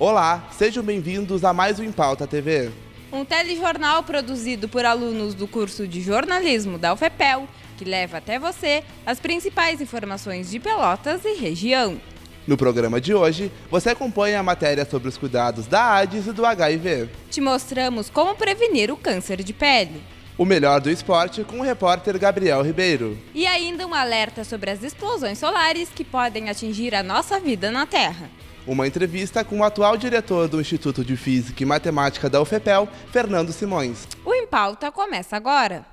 Olá, sejam bem-vindos a mais um Em Pauta TV. Um telejornal produzido por alunos do curso de jornalismo da UFPEL, que leva até você as principais informações de Pelotas e região. No programa de hoje, você acompanha a matéria sobre os cuidados da AIDS e do HIV. Te mostramos como prevenir o câncer de pele. O melhor do esporte com o repórter Gabriel Ribeiro. E ainda um alerta sobre as explosões solares que podem atingir a nossa vida na Terra. Uma entrevista com o atual diretor do Instituto de Física e Matemática da UFPEL, Fernando Simões. O Em Pauta começa agora.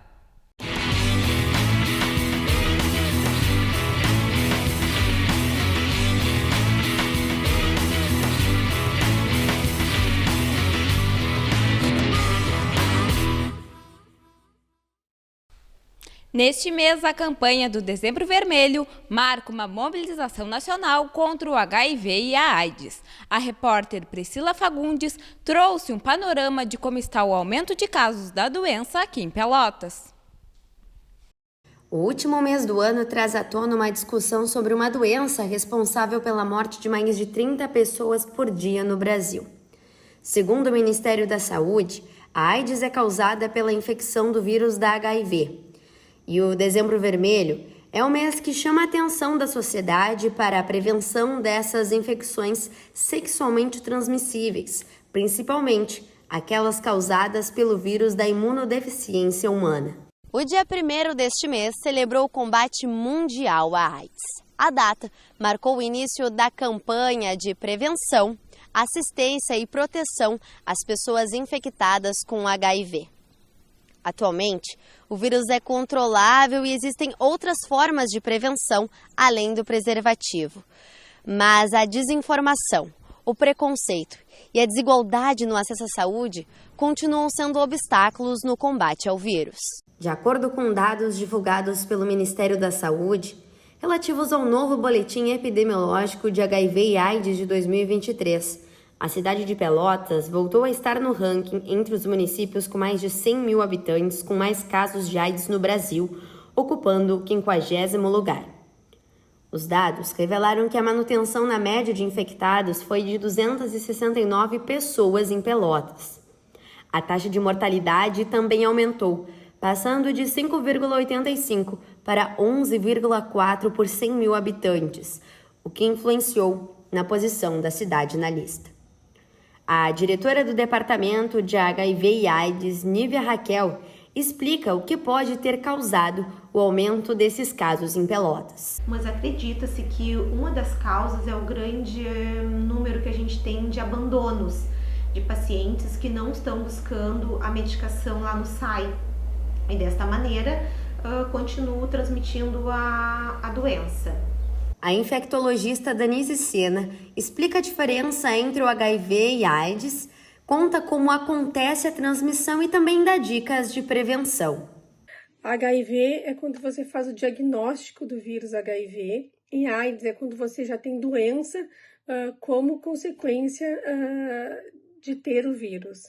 Neste mês, a campanha do Dezembro Vermelho marca uma mobilização nacional contra o HIV e a AIDS. A repórter Priscila Fagundes trouxe um panorama de como está o aumento de casos da doença aqui em Pelotas. O último mês do ano traz à tona uma discussão sobre uma doença responsável pela morte de mais de 30 pessoas por dia no Brasil. Segundo o Ministério da Saúde, a AIDS é causada pela infecção do vírus da HIV. E o Dezembro Vermelho é um mês que chama a atenção da sociedade para a prevenção dessas infecções sexualmente transmissíveis, principalmente aquelas causadas pelo vírus da imunodeficiência humana. O dia 1º deste mês celebrou o combate mundial à AIDS. A data marcou o início da campanha de prevenção, assistência e proteção às pessoas infectadas com HIV. Atualmente, o vírus é controlável e existem outras formas de prevenção além do preservativo. Mas a desinformação, o preconceito e a desigualdade no acesso à saúde continuam sendo obstáculos no combate ao vírus. De acordo com dados divulgados pelo Ministério da Saúde, relativos ao novo boletim epidemiológico de HIV e AIDS de 2023, a cidade de Pelotas voltou a estar no ranking entre os municípios com mais de 100 mil habitantes com mais casos de AIDS no Brasil, ocupando o 50º lugar. Os dados revelaram que a manutenção na média de infectados foi de 269 pessoas em Pelotas. A taxa de mortalidade também aumentou, passando de 5,85 para 11,4 por 100 mil habitantes, o que influenciou na posição da cidade na lista. A diretora do Departamento de HIV e AIDS, Nívia Raquel, explica o que pode ter causado o aumento desses casos em Pelotas. Mas acredita-se que uma das causas é o grande número que a gente tem de abandonos de pacientes que não estão buscando a medicação lá no SAI. E desta maneira, continuam transmitindo a doença. A infectologista Danise Sena explica a diferença entre o HIV e a AIDS, conta como acontece a transmissão e também dá dicas de prevenção. HIV é quando você faz o diagnóstico do vírus HIV e AIDS é quando você já tem doença como consequência de ter o vírus.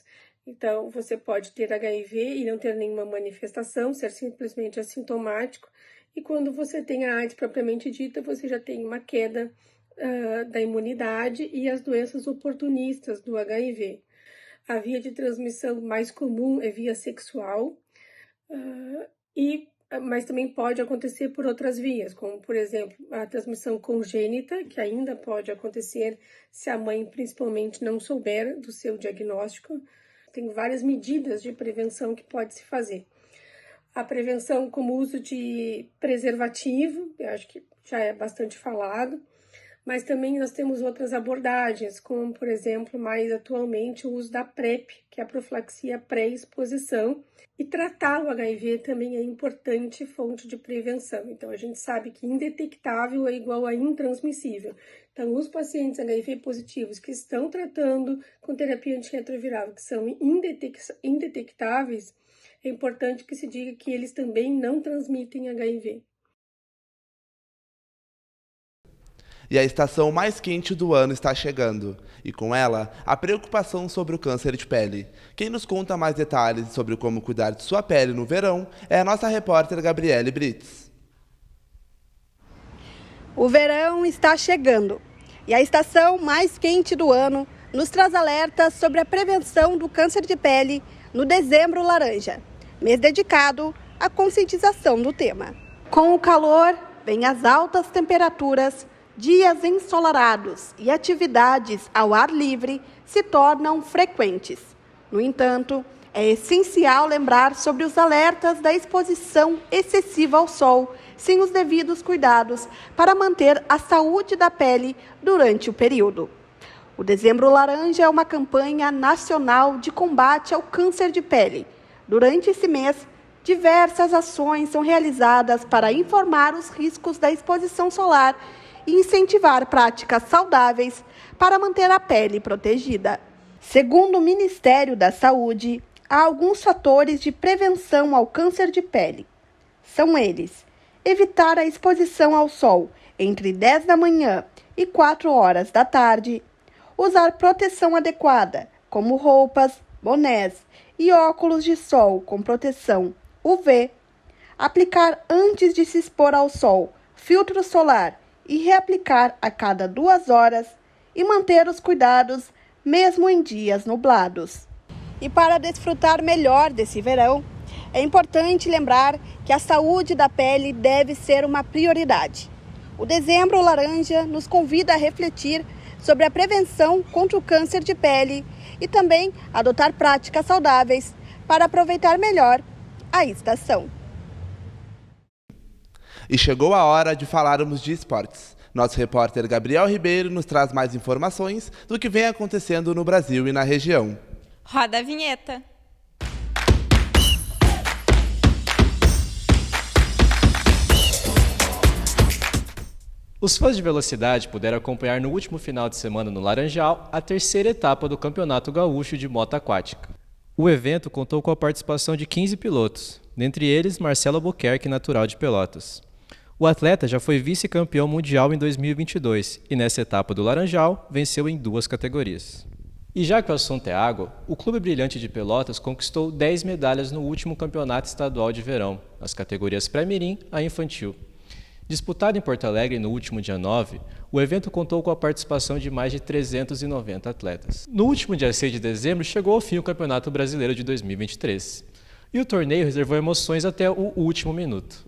Então, você pode ter HIV e não ter nenhuma manifestação, ser simplesmente assintomático. E quando você tem a AIDS propriamente dita, você já tem uma queda da imunidade e as doenças oportunistas do HIV. A via de transmissão mais comum é via sexual, mas também pode acontecer por outras vias, como, por exemplo, a transmissão congênita, que ainda pode acontecer se a mãe, principalmente, não souber do seu diagnóstico. Tem várias medidas de prevenção que pode se fazer. A prevenção como uso de preservativo, eu acho que já é bastante falado, mas também nós temos outras abordagens, como, por exemplo, mais atualmente o uso da PrEP, que é a profilaxia pré-exposição, e tratar o HIV também é importante fonte de prevenção. Então, a gente sabe que indetectável é igual a intransmissível. Então, os pacientes HIV positivos que estão tratando com terapia antirretroviral, que são indetectáveis, é importante que se diga que eles também não transmitem HIV. E a estação mais quente do ano está chegando. E com ela, a preocupação sobre o câncer de pele. Quem nos conta mais detalhes sobre como cuidar de sua pele no verão é a nossa repórter Gabriele Brits. O verão está chegando e a estação mais quente do ano nos traz alertas sobre a prevenção do câncer de pele no Dezembro Laranja, mês dedicado à conscientização do tema. Com o calor, vêm as altas temperaturas, dias ensolarados e atividades ao ar livre se tornam frequentes. No entanto, é essencial lembrar sobre os alertas da exposição excessiva ao sol, sem os devidos cuidados para manter a saúde da pele durante o período. O Dezembro Laranja é uma campanha nacional de combate ao câncer de pele. Durante esse mês, diversas ações são realizadas para informar os riscos da exposição solar e incentivar práticas saudáveis para manter a pele protegida. Segundo o Ministério da Saúde, há alguns fatores de prevenção ao câncer de pele. São eles: evitar a exposição ao sol entre 10 da manhã e 4 horas da tarde, usar proteção adequada, como roupas, bonés e óculos de sol com proteção UV, aplicar antes de se expor ao sol filtro solar e reaplicar a cada 2 horas e manter os cuidados mesmo em dias nublados. E para desfrutar melhor desse verão, é importante lembrar que a saúde da pele deve ser uma prioridade. O Dezembro Laranja nos convida a refletir sobre a prevenção contra o câncer de pele e também adotar práticas saudáveis para aproveitar melhor a estação. E chegou a hora de falarmos de esportes. Nosso repórter Gabriel Ribeiro nos traz mais informações do que vem acontecendo no Brasil e na região. Roda a vinheta. Os fãs de velocidade puderam acompanhar no último final de semana no Laranjal a terceira etapa do Campeonato Gaúcho de Moto Aquática. O evento contou com a participação de 15 pilotos, dentre eles Marcelo Albuquerque, natural de Pelotas. O atleta já foi vice-campeão mundial em 2022 e nessa etapa do Laranjal venceu em 2 categorias. E já que o assunto é água, o Clube Brilhante de Pelotas conquistou 10 medalhas no último Campeonato Estadual de Verão, nas categorias pré-mirim a infantil. Disputado em Porto Alegre no último dia 9, o evento contou com a participação de mais de 390 atletas. No último dia 6 de dezembro, chegou ao fim o Campeonato Brasileiro de 2023. E o torneio reservou emoções até o último minuto.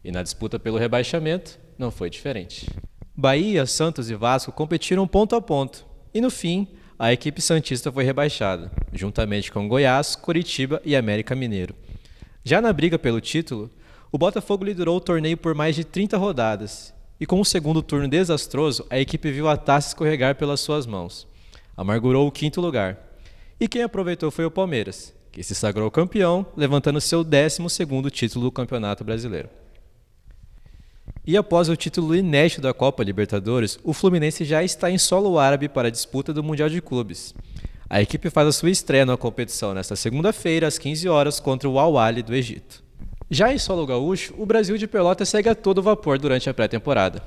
E na disputa pelo rebaixamento, não foi diferente. Bahia, Santos e Vasco competiram ponto a ponto. E no fim, a equipe santista foi rebaixada, juntamente com Goiás, Coritiba e América Mineiro. Já na briga pelo título, o Botafogo liderou o torneio por mais de 30 rodadas, e com o segundo turno desastroso, a equipe viu a taça escorregar pelas suas mãos. Amargurou o 5º lugar. E quem aproveitou foi o Palmeiras, que se sagrou campeão, levantando seu 12º título do Campeonato Brasileiro. E após o título inédito da Copa Libertadores, o Fluminense já está em solo árabe para a disputa do Mundial de Clubes. A equipe faz a sua estreia na competição nesta segunda-feira, às 15 horas, contra o Al Ahly do Egito. Já em solo gaúcho, o Brasil de Pelotas segue a todo vapor durante a pré-temporada.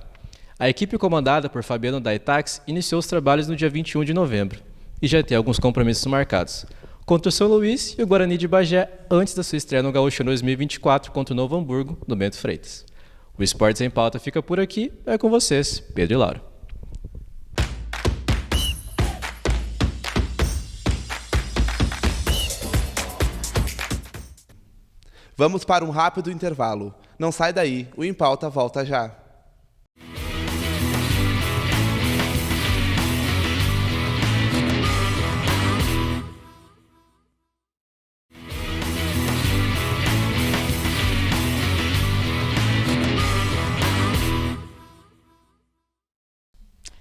A equipe comandada por Fabiano Daitax iniciou os trabalhos no dia 21 de novembro e já tem alguns compromissos marcados, contra o São Luís e o Guarani de Bagé, antes da sua estreia no Gaúcho 2024 contra o Novo Hamburgo, no Bento Freitas. O Esportes em Pauta fica por aqui, é com vocês, Pedro e Laura. Vamos para um rápido intervalo. Não sai daí, o Em Pauta volta já.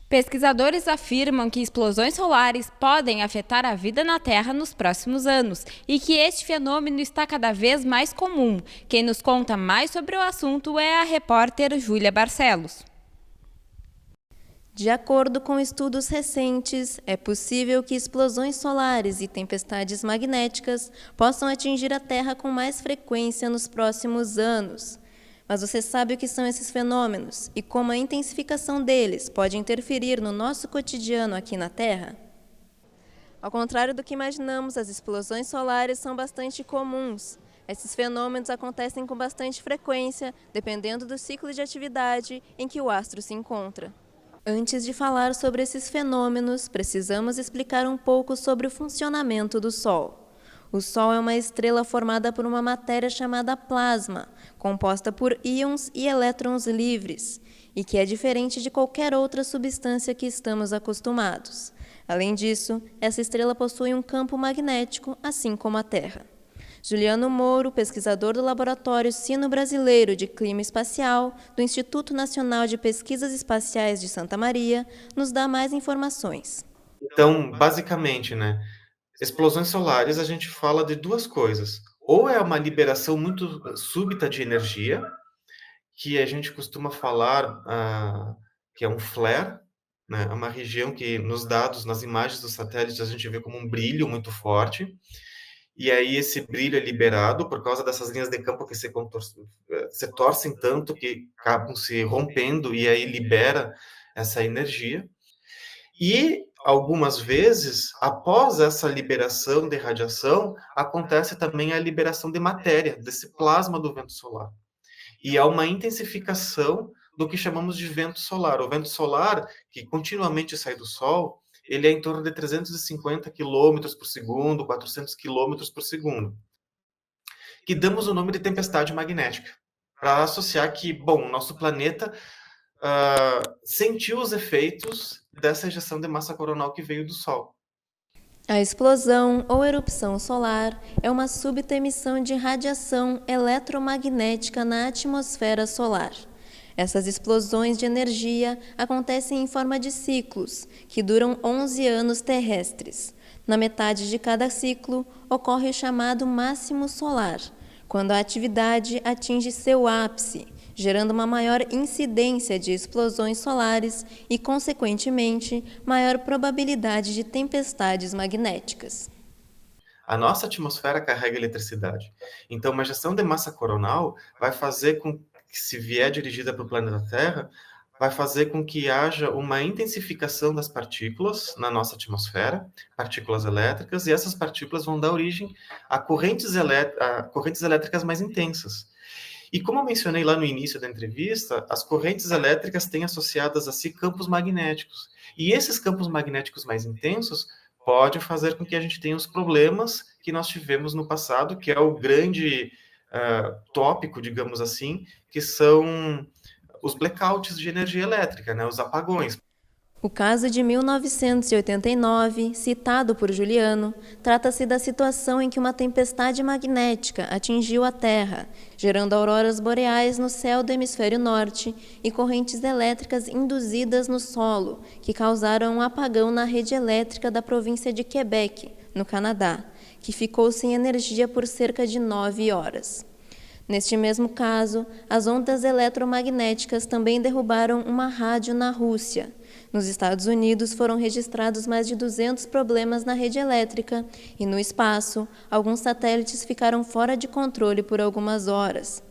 Pesquisadores afirmam que explosões solares podem afetar a vida na Terra nos próximos anos e que este fenômeno está cada vez mais comum. Quem nos conta mais sobre o assunto é a repórter Júlia Barcelos. De acordo com estudos recentes, é possível que explosões solares e tempestades magnéticas possam atingir a Terra com mais frequência nos próximos anos. Mas você sabe o que são esses fenômenos e como a intensificação deles pode interferir no nosso cotidiano aqui na Terra? Ao contrário do que imaginamos, as explosões solares são bastante comuns. Esses fenômenos acontecem com bastante frequência, dependendo do ciclo de atividade em que o astro se encontra. Antes de falar sobre esses fenômenos, precisamos explicar um pouco sobre o funcionamento do Sol. O Sol é uma estrela formada por uma matéria chamada plasma, composta por íons e elétrons livres, e que é diferente de qualquer outra substância que estamos acostumados. Além disso, essa estrela possui um campo magnético, assim como a Terra. Juliano Moro, pesquisador do Laboratório Sino-Brasileiro de Clima Espacial, do Instituto Nacional de Pesquisas Espaciais de Santa Maria, nos dá mais informações. Então, basicamente, explosões solares a gente fala de duas coisas. Ou é uma liberação muito súbita de energia, que a gente costuma falar que é um flare, é uma região que nos dados, nas imagens dos satélites, a gente vê como um brilho muito forte. E aí esse brilho é liberado por causa dessas linhas de campo que se torcem tanto que acabam se rompendo e aí libera essa energia. E algumas vezes, após essa liberação de radiação, acontece também a liberação de matéria, desse plasma do vento solar. E há uma intensificação do que chamamos de vento solar. O vento solar, que continuamente sai do Sol, ele é em torno de 350 km por segundo, 400 km por segundo, que damos o nome de tempestade magnética, para associar que, o nosso planeta sentiu os efeitos dessa ejeção de massa coronal que veio do Sol. A explosão ou erupção solar é uma súbita emissão de radiação eletromagnética na atmosfera solar. Essas explosões de energia acontecem em forma de ciclos, que duram 11 anos terrestres. Na metade de cada ciclo, ocorre o chamado máximo solar, quando a atividade atinge seu ápice, gerando uma maior incidência de explosões solares e, consequentemente, maior probabilidade de tempestades magnéticas. A nossa atmosfera carrega eletricidade. Então, uma ejeção de massa coronal vai fazer com que, se vier dirigida para o planeta Terra, vai fazer com que haja uma intensificação das partículas na nossa atmosfera, partículas elétricas, e essas partículas vão dar origem a correntes elétricas mais intensas. E como eu mencionei lá no início da entrevista, as correntes elétricas têm associadas a si campos magnéticos. E esses campos magnéticos mais intensos podem fazer com que a gente tenha os problemas que nós tivemos no passado, que é o grande tópico, digamos assim, que são os blackouts de energia elétrica, os apagões. O caso de 1989, citado por Juliano, trata-se da situação em que uma tempestade magnética atingiu a Terra, gerando auroras boreais no céu do hemisfério norte e correntes elétricas induzidas no solo, que causaram um apagão na rede elétrica da província de Quebec, no Canadá, que ficou sem energia por cerca de 9 horas. Neste mesmo caso, as ondas eletromagnéticas também derrubaram uma rádio na Rússia. Nos Estados Unidos foram registrados mais de 200 problemas na rede elétrica e, no espaço, alguns satélites ficaram fora de controle por algumas horas.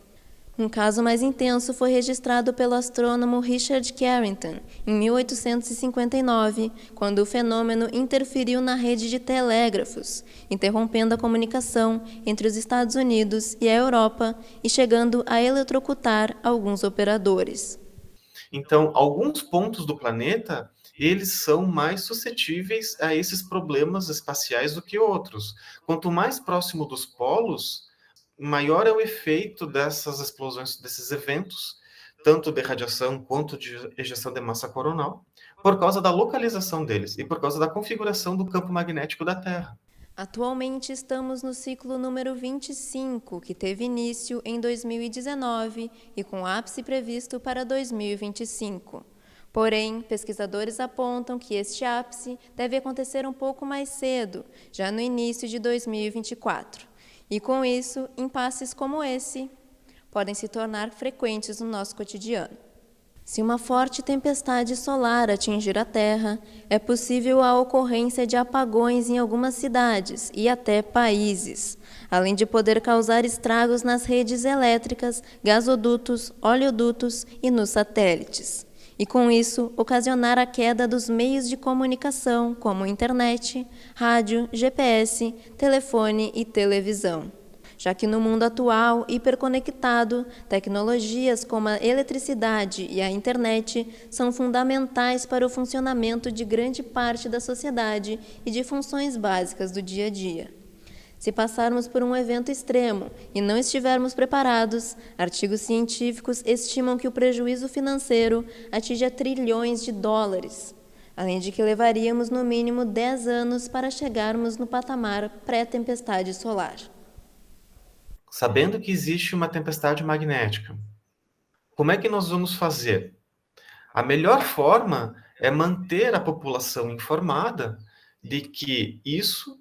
Um caso mais intenso foi registrado pelo astrônomo Richard Carrington, em 1859, quando o fenômeno interferiu na rede de telégrafos, interrompendo a comunicação entre os Estados Unidos e a Europa e chegando a eletrocutar alguns operadores. Então, alguns pontos do planeta, eles são mais suscetíveis a esses problemas espaciais do que outros. Quanto mais próximo dos polos, maior é o efeito dessas explosões, desses eventos, tanto de radiação quanto de ejeção de massa coronal, por causa da localização deles e por causa da configuração do campo magnético da Terra. Atualmente estamos no ciclo número 25, que teve início em 2019 e com ápice previsto para 2025. Porém, pesquisadores apontam que este ápice deve acontecer um pouco mais cedo, já no início de 2024. E com isso, impasses como esse podem se tornar frequentes no nosso cotidiano. Se uma forte tempestade solar atingir a Terra, é possível a ocorrência de apagões em algumas cidades e até países, além de poder causar estragos nas redes elétricas, gasodutos, oleodutos e nos satélites. E com isso, ocasionar a queda dos meios de comunicação, como internet, rádio, GPS, telefone e televisão. já que no mundo atual, hiperconectado, tecnologias como a eletricidade e a internet são fundamentais para o funcionamento de grande parte da sociedade e de funções básicas do dia a dia. Se passarmos por um evento extremo e não estivermos preparados, artigos científicos estimam que o prejuízo financeiro atinja trilhões de dólares, além de que levaríamos no mínimo 10 anos para chegarmos no patamar pré-tempestade solar. Sabendo que existe uma tempestade magnética, como é que nós vamos fazer? A melhor forma é manter a população informada de que isso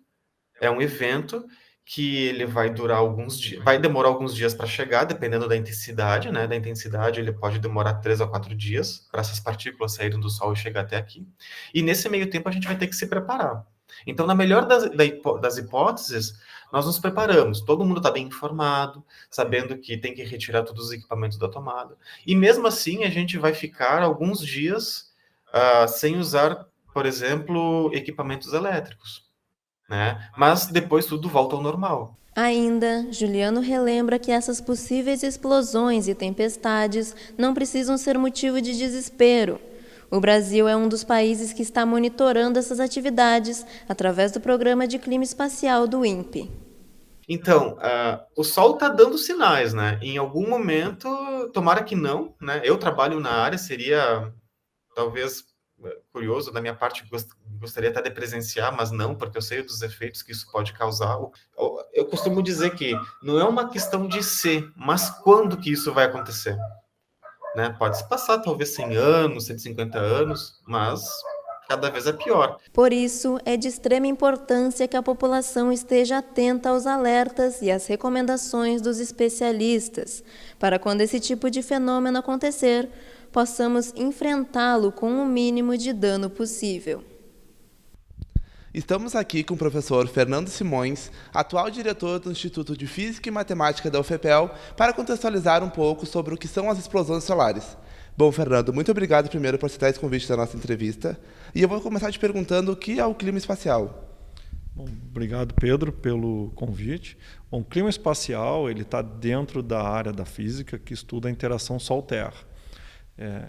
é um evento que ele vai durar alguns dias, vai demorar alguns dias para chegar, dependendo da intensidade, né? Da intensidade, ele pode demorar 3 a 4 dias para essas partículas saírem do Sol e chegar até aqui. E nesse meio tempo a gente vai ter que se preparar. Então, na melhor das hipóteses, nós nos preparamos. Todo mundo está bem informado, sabendo que tem que retirar todos os equipamentos da tomada. E mesmo assim, a gente vai ficar alguns dias sem usar, por exemplo, equipamentos elétricos, né? Mas depois tudo volta ao normal. Ainda, Juliano relembra que essas possíveis explosões e tempestades não precisam ser motivo de desespero. O Brasil é um dos países que está monitorando essas atividades através do Programa de Clima Espacial do INPE. Então, o Sol está dando sinais, né? Em algum momento, tomara que não, né? Eu trabalho na área, seria talvez curioso da minha parte, gostaria até de presenciar, mas não, porque eu sei dos efeitos que isso pode causar. Eu costumo dizer que não é uma questão de ser, mas quando que isso vai acontecer, né? Pode se passar talvez 100 anos, 150 anos, mas cada vez é pior. Por isso, é de extrema importância que a população esteja atenta aos alertas e às recomendações dos especialistas, para quando esse tipo de fenômeno acontecer, possamos enfrentá-lo com o mínimo de dano possível. Estamos aqui com o professor Fernando Simões, atual diretor do Instituto de Física e Matemática da UFPEL, para contextualizar um pouco sobre o que são as explosões solares. Bom, Fernando, muito obrigado primeiro por aceitar esse convite da nossa entrevista. E eu vou começar te perguntando o que é o clima espacial. Bom, obrigado, Pedro, pelo convite. Bom, o clima espacial está dentro da área da física que estuda a interação Sol-Terra.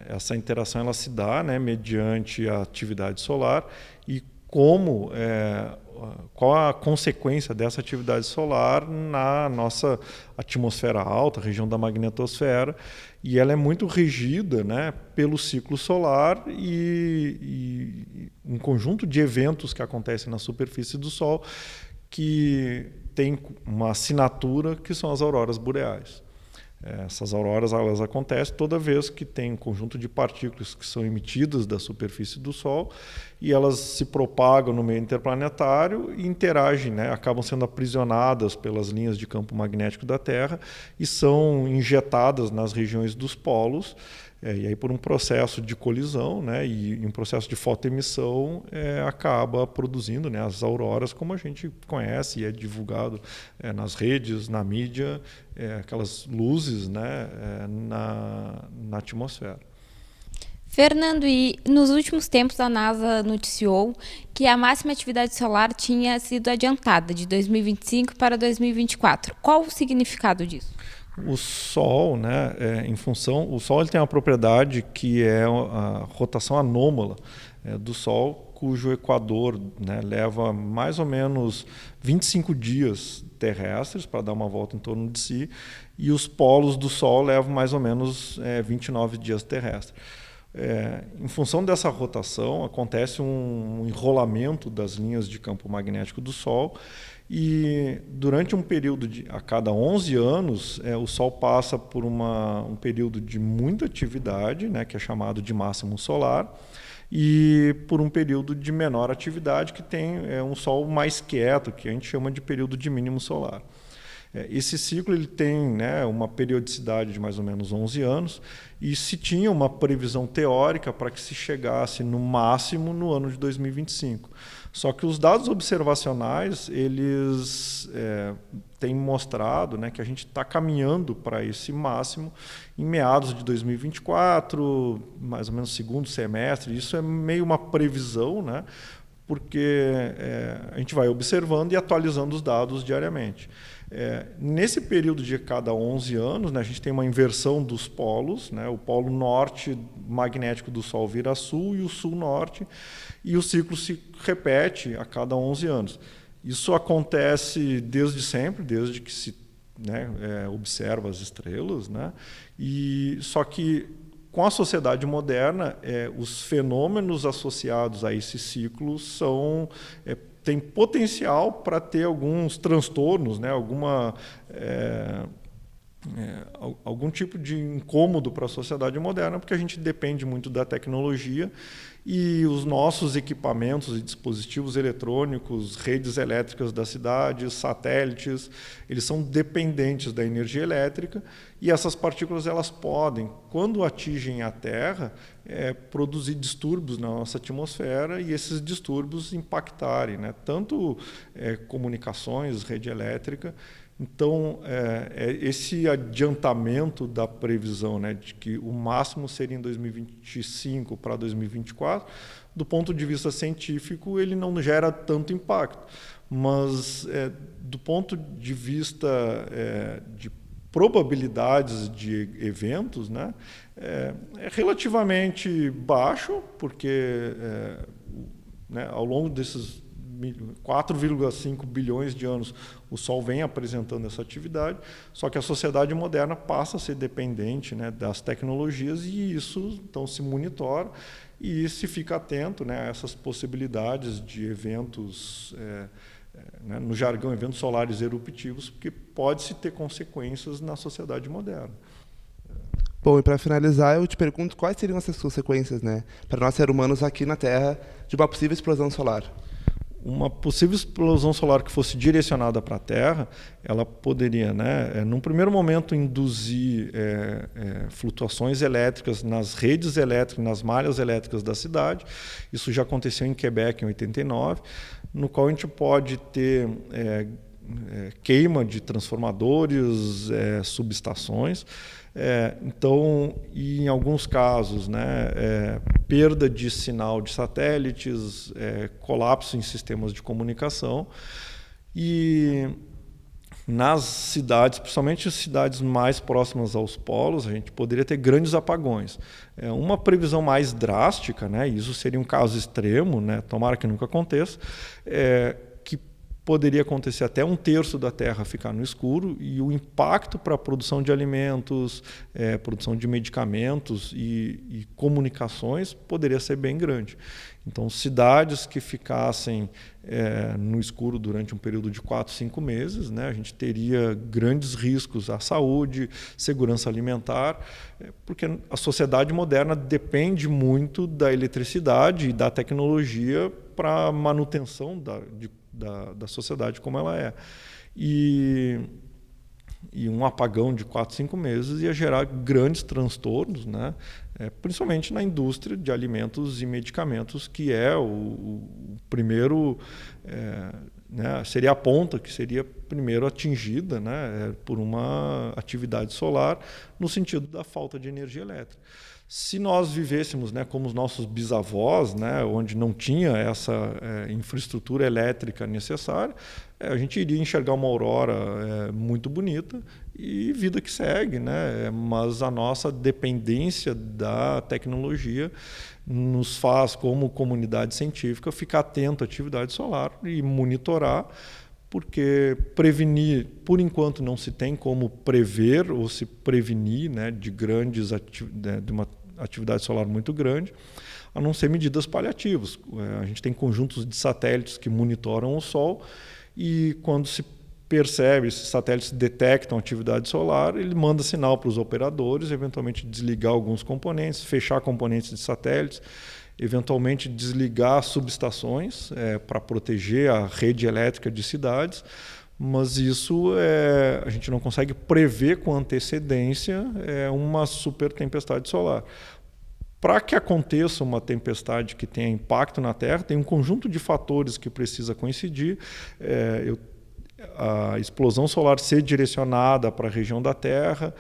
Essa interação ela se dá, né, mediante a atividade solar e qual a consequência dessa atividade solar na nossa atmosfera alta, região da magnetosfera, e ela é muito regida, né, pelo ciclo solar e um conjunto de eventos que acontecem na superfície do Sol que tem uma assinatura que são as auroras boreais. Essas auroras elas acontecem toda vez que tem um conjunto de partículas que são emitidas da superfície do Sol e elas se propagam no meio interplanetário e interagem, né, acabam sendo aprisionadas pelas linhas de campo magnético da Terra e são injetadas nas regiões dos polos. E aí, por um processo de colisão, né, e um processo de fotoemissão, acaba produzindo, né, as auroras, como a gente conhece e é divulgado nas redes, na mídia, aquelas luzes, né, na atmosfera. Fernando, e nos últimos tempos a NASA noticiou que a máxima atividade solar tinha sido adiantada de 2025 para 2024. Qual o significado disso? O Sol, né, o Sol ele tem uma propriedade que é a rotação anômala do Sol, cujo equador, né, leva mais ou menos 25 dias terrestres para dar uma volta em torno de si, e os polos do Sol levam mais ou menos 29 dias terrestres. Em função dessa rotação, acontece um enrolamento das linhas de campo magnético do Sol, e durante um período a cada 11 anos, o Sol passa por um período de muita atividade, né, que é chamado de máximo solar, e por um período de menor atividade, que tem um Sol mais quieto, que a gente chama de período de mínimo solar. Esse ciclo ele tem, né, uma periodicidade de mais ou menos 11 anos e se tinha uma previsão teórica para que se chegasse no máximo no ano de 2025. Só que os dados observacionais eles têm mostrado, né, que a gente está caminhando para esse máximo em meados de 2024, mais ou menos segundo semestre. Isso é meio uma previsão, né, porque a gente vai observando e atualizando os dados diariamente. Nesse período de cada 11 anos, né, a gente tem uma inversão dos polos, né, o polo norte magnético do Sol vira sul e o sul-norte, e o ciclo se repete a cada 11 anos. Isso acontece desde sempre, desde que se observa as estrelas, né, só que com a sociedade moderna, os fenômenos associados a esse ciclo têm potencial para ter alguns transtornos, né, algum tipo de incômodo para a sociedade moderna, porque a gente depende muito da tecnologia e os nossos equipamentos e dispositivos eletrônicos, redes elétricas das cidades, satélites, eles são dependentes da energia elétrica e essas partículas elas podem, quando atingem a Terra, produzir distúrbios na nossa atmosfera e esses distúrbios impactarem, né, tanto comunicações, rede elétrica. Então, esse adiantamento da previsão, né, de que o máximo seria em 2025 para 2024, do ponto de vista científico, ele não gera tanto impacto. Mas, do ponto de vista de probabilidades de eventos, né, é relativamente baixo, porque ao longo desses 4,5 bilhões de anos o Sol vem apresentando essa atividade, só que a sociedade moderna passa a ser dependente, né, das tecnologias e isso então se monitora e se fica atento, né, a essas possibilidades de eventos, no jargão, eventos solares eruptivos, porque pode-se ter consequências na sociedade moderna. Bom, e para finalizar, eu te pergunto quais seriam essas consequências, né, para nós seres humanos aqui na Terra de uma possível explosão solar? Uma possível explosão solar que fosse direcionada para a Terra, ela poderia, né, num primeiro momento, induzir flutuações elétricas nas redes elétricas, nas malhas elétricas da cidade. Isso já aconteceu em Quebec em 89, no qual a gente pode ter queima de transformadores, subestações. Então, e em alguns casos, né, perda de sinal de satélites, colapso em sistemas de comunicação. E nas cidades, principalmente as cidades mais próximas aos polos, a gente poderia ter grandes apagões. Uma previsão mais drástica, né, isso seria um caso extremo, né, tomara que nunca aconteça, poderia acontecer até 1/3 da Terra ficar no escuro e o impacto para a produção de alimentos, produção de medicamentos e comunicações poderia ser bem grande. Então, cidades que ficassem no escuro durante um período de 4, 5 meses, né, a gente teria grandes riscos à saúde, segurança alimentar, porque a sociedade moderna depende muito da eletricidade e da tecnologia para a manutenção da sociedade como ela é. E um apagão de 4, 5 meses ia gerar grandes transtornos, né? Principalmente na indústria de alimentos e medicamentos, que é o primeiro, né, seria a ponta que seria primeiro atingida, né, por uma atividade solar, no sentido da falta de energia elétrica. Se nós vivêssemos, né, como os nossos bisavós, né, onde não tinha essa infraestrutura elétrica necessária, a gente iria enxergar uma aurora muito bonita e vida que segue, né? Mas a nossa dependência da tecnologia nos faz, como comunidade científica, ficar atento à atividade solar e monitorar, porque prevenir, por enquanto, não se tem como prever ou se prevenir, né, de uma atividade solar muito grande, a não ser medidas paliativas. A gente tem conjuntos de satélites que monitoram o Sol e, quando se percebe, esses satélites detectam atividade solar, ele manda sinal para os operadores, eventualmente desligar alguns componentes, fechar componentes de satélites, eventualmente desligar subestações para proteger a rede elétrica de cidades, mas isso a gente não consegue prever com antecedência uma super tempestade solar. Para que aconteça uma tempestade que tenha impacto na Terra, tem um conjunto de fatores que precisa coincidir. a explosão solar ser direcionada para a região da Terra,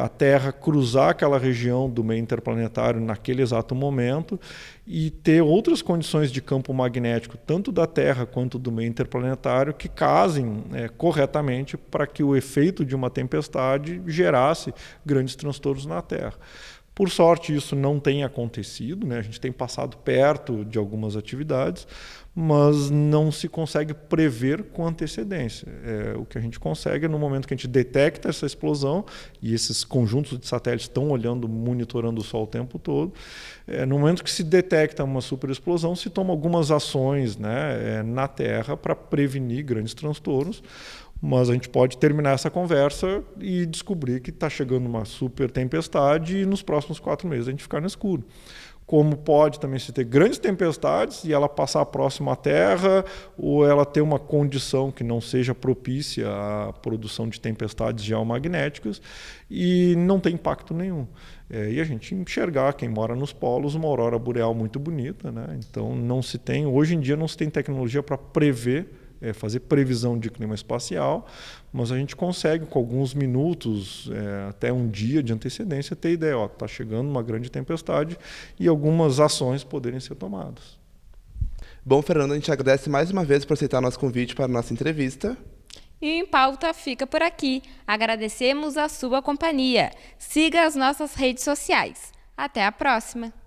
a Terra cruzar aquela região do meio interplanetário naquele exato momento e ter outras condições de campo magnético, tanto da Terra quanto do meio interplanetário, que casem corretamente para que o efeito de uma tempestade gerasse grandes transtornos na Terra. Por sorte, isso não tem acontecido, né? A gente tem passado perto de algumas atividades, mas não se consegue prever com antecedência. O que a gente consegue é no momento que a gente detecta essa explosão, e esses conjuntos de satélites estão olhando, monitorando o Sol o tempo todo, no momento que se detecta uma superexplosão, se toma algumas ações, né, na Terra para prevenir grandes transtornos. Mas a gente pode terminar essa conversa e descobrir que está chegando uma super tempestade e nos próximos 4 meses a gente ficar no escuro. Como pode também se ter grandes tempestades e ela passar próximo à Terra, ou ela ter uma condição que não seja propícia à produção de tempestades geomagnéticas e não tem impacto nenhum. E a gente enxergar, quem mora nos polos, uma aurora boreal muito bonita, né? Então hoje em dia não se tem tecnologia para prever, fazer previsão de clima espacial, mas a gente consegue, com alguns minutos, até um dia de antecedência, ter ideia, está chegando uma grande tempestade e algumas ações poderem ser tomadas. Bom, Fernando, a gente agradece mais uma vez por aceitar nosso convite para a nossa entrevista. E o Em Pauta fica por aqui. Agradecemos a sua companhia. Siga as nossas redes sociais. Até a próxima!